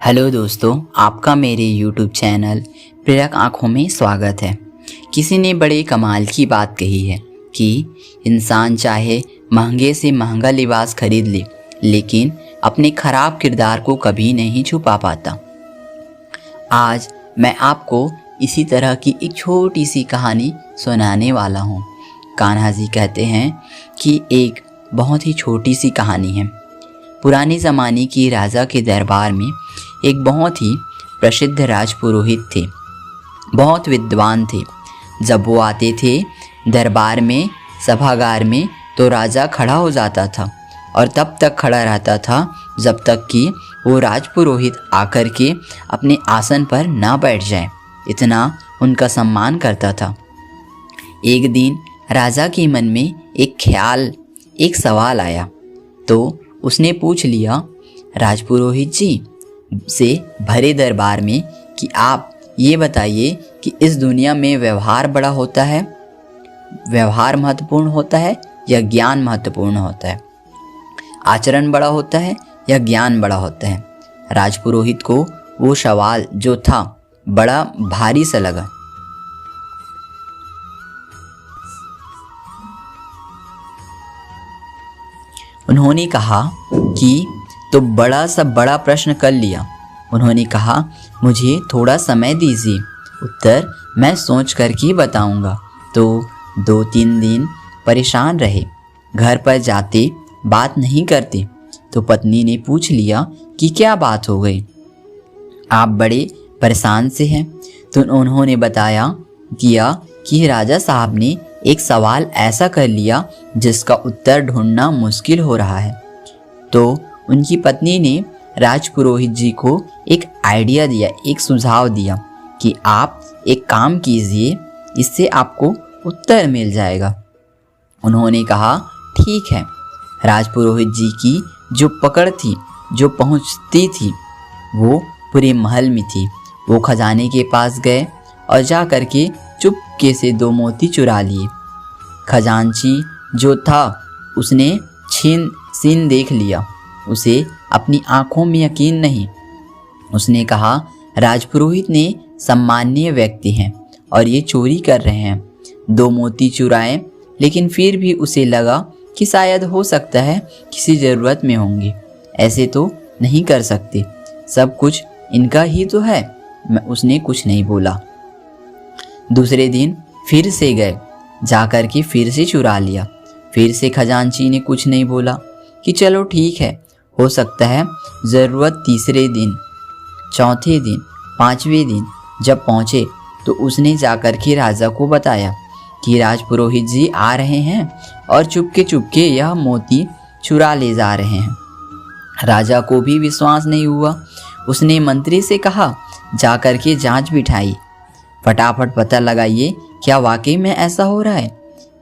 Hello दोस्तों, आपका मेरे YouTube चैनल प्रेरक आँखों में स्वागत है। किसी ने बड़े कमाल की बात कही है कि इंसान चाहे महंगे से महंगा लिबास खरीद ले, लेकिन अपने ख़राब किरदार को कभी नहीं छुपा पाता। आज मैं आपको इसी तरह की एक छोटी सी कहानी सुनाने वाला हूँ। कान्हा जी कहते हैं कि एक बहुत ही छोटी सी कहानी है। पुराने ज़माने की राजा के दरबार में एक बहुत ही प्रसिद्ध राजपुरोहित थे। बहुत विद्वान थे। जब वो आते थे दरबार में, सभागार में, तो राजा खड़ा हो जाता था और तब तक खड़ा रहता था जब तक कि वो राजपुरोहित आकर के अपने आसन पर ना बैठ जाए। इतना उनका सम्मान करता था। एक दिन राजा के मन में एक सवाल आया, तो उसने पूछ लिया राजपुरोहित जी से भरे दरबार में कि आप ये बताइए कि इस दुनिया में व्यवहार बड़ा होता है, व्यवहार महत्वपूर्ण होता है या ज्ञान महत्वपूर्ण होता है? आचरण बड़ा होता है या ज्ञान बड़ा होता है? राजपुरोहित को वो सवाल जो था बड़ा भारी सा लगा। उन्होंने कहा कि तो बड़ा प्रश्न कर लिया। उन्होंने कहा मुझे थोड़ा समय दीजिए, उत्तर मैं सोच कर के बताऊंगा। तो 2-3 दिन परेशान रहे। घर पर जाते बात नहीं करते। तो पत्नी ने पूछ लिया कि क्या बात हो गई, आप बड़े परेशान से हैं? तो उन्होंने बताया कि राजा साहब ने एक सवाल ऐसा कर लिया जिसका उत्तर ढूंढना मुश्किल हो रहा है। तो उनकी पत्नी ने राजपुरोहित जी को एक आइडिया दिया, एक सुझाव दिया कि आप एक काम कीजिए, इससे आपको उत्तर मिल जाएगा। उन्होंने कहा ठीक है। राजपुरोहित जी की जो पकड़ थी, जो पहुंचती थी, वो पूरे महल में थी। वो खजाने के पास गए और जा कर के चुपके से 2 मोती चुरा लिए। खजांची जो था उसने सीन देख लिया। उसे अपनी आंखों में यकीन नहीं। उसने कहा राजपुरोहित ने सम्माननीय व्यक्ति हैं और ये चोरी कर रहे हैं। 2 मोती चुराए, लेकिन फिर भी उसे लगा कि शायद हो सकता है किसी ज़रूरत में होंगे। ऐसे तो नहीं कर सकते, सब कुछ इनका ही तो है। उसने कुछ नहीं बोला। दूसरे दिन फिर से गए, जाकर के फिर से चुरा लिया। फिर से खजांची ने कुछ नहीं बोला कि चलो ठीक है, हो सकता है ज़रूरत। तीसरे दिन, चौथे दिन, 5वें दिन जब पहुँचे तो उसने जाकर के राजा को बताया कि राजपुरोहित जी आ रहे हैं और चुपके यह मोती चुरा ले जा रहे हैं। राजा को भी विश्वास नहीं हुआ। उसने मंत्री से कहा जाकर के जांच बिठाई, फटाफट पता लगाइए क्या वाकई में ऐसा हो रहा है।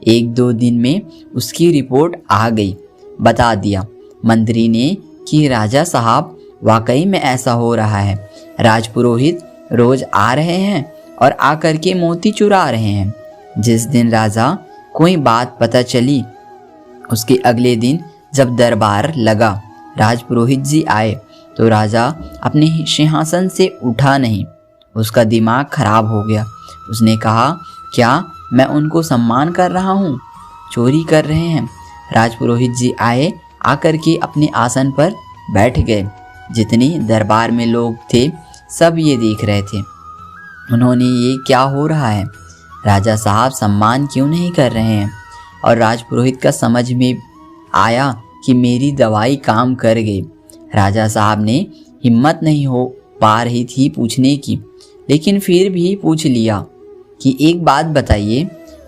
1-2 दिन में उसकी रिपोर्ट आ गई। बता दिया मंत्री ने कि राजा साहब वाकई में ऐसा हो रहा है। राजपुरोहित रोज आ रहे हैं और आकर के मोती चुरा रहे हैं। जिस दिन राजा कोई बात पता चली, उसके अगले दिन जब दरबार लगा, राजपुरोहित जी आए तो राजा अपने सिंहासन से उठा नहीं। उसका दिमाग खराब हो गया। उसने कहा क्या मैं उनको सम्मान कर रहा हूँ? चोरी कर रहे हैं। राजपुरोहित जी आकर के अपने आसन पर बैठ गए। जितने दरबार में लोग थे सब ये देख रहे थे। उन्होंने ये क्या हो रहा है, राजा साहब सम्मान क्यों नहीं कर रहे हैं? और राजपुरोहित का समझ में आया कि मेरी दवाई काम कर गई। राजा साहब ने हिम्मत नहीं हो पा रही थी पूछने की, लेकिन फिर भी पूछ लिया कि एक बात बताइए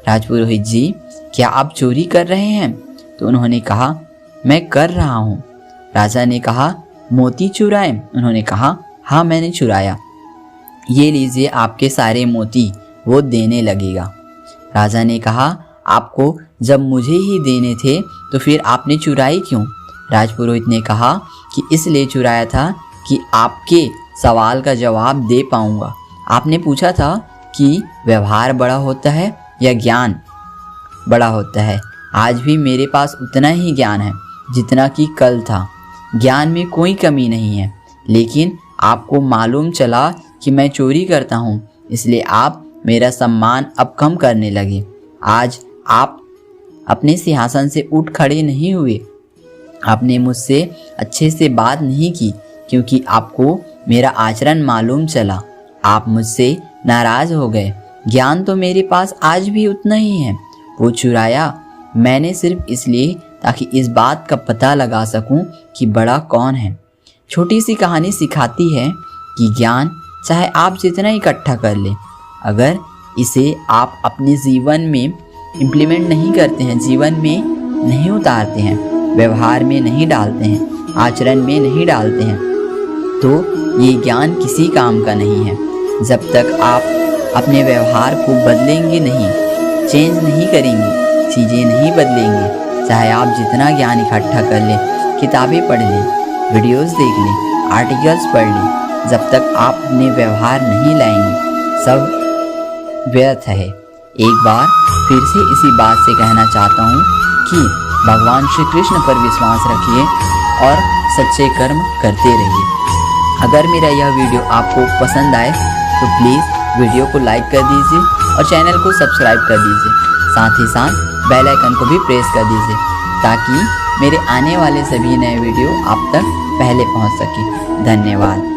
राजपुरोहित जी, क्या आप चोरी कर रहे हैं? तो उन्होंने कहा मैं कर रहा हूँ। राजा ने कहा मोती चुराए? उन्होंने कहा हाँ मैंने चुराया, ये लीजिए आपके सारे मोती। वो देने लगेगा। राजा ने कहा आपको जब मुझे ही देने थे तो फिर आपने चुराई क्यों? राजपुरोहित ने कहा कि इसलिए चुराया था कि आपके सवाल का जवाब दे पाऊँगा। आपने पूछा था कि व्यवहार बड़ा होता है या ज्ञान बड़ा होता है। आज भी मेरे पास उतना ही ज्ञान है जितना कि कल था। ज्ञान में कोई कमी नहीं है, लेकिन आपको मालूम चला कि मैं चोरी करता हूँ, इसलिए आप मेरा सम्मान अब कम करने लगे। आज आप अपने सिंहासन से उठ खड़े नहीं हुए, आपने मुझसे अच्छे से बात नहीं की, क्योंकि आपको मेरा आचरण मालूम चला। आप मुझसे नाराज़ हो गए। ज्ञान तो मेरे पास आज भी उतना ही है, वो चुराया मैंने सिर्फ इसलिए ताकि इस बात का पता लगा सकूं कि बड़ा कौन है। छोटी सी कहानी सिखाती है कि ज्ञान चाहे आप जितना इकट्ठा कर लें, अगर इसे आप अपने जीवन में इम्प्लीमेंट नहीं करते हैं, जीवन में नहीं उतारते हैं, व्यवहार में नहीं डालते हैं, आचरण में नहीं डालते हैं, तो ये ज्ञान किसी काम का नहीं है। जब तक आप अपने व्यवहार को बदलेंगे नहीं, चेंज नहीं करेंगे, चीज़ें नहीं बदलेंगे, चाहे आप जितना ज्ञान इकट्ठा कर लें, किताबें पढ़ लें, वीडियोस देख लें, आर्टिकल्स पढ़ लें, जब तक आप अपने व्यवहार नहीं लाएंगे, सब व्यर्थ है। एक बार फिर से इसी बात से कहना चाहता हूँ कि भगवान श्री कृष्ण पर विश्वास रखिए और सच्चे कर्म करते रहिए। अगर मेरा यह वीडियो आपको पसंद आए तो प्लीज़ वीडियो को लाइक कर दीजिए और चैनल को सब्सक्राइब कर दीजिए। साथ ही साथ बेल आइकन को भी प्रेस कर दीजिए ताकि मेरे आने वाले सभी नए वीडियो आप तक पहले पहुंच सके। धन्यवाद।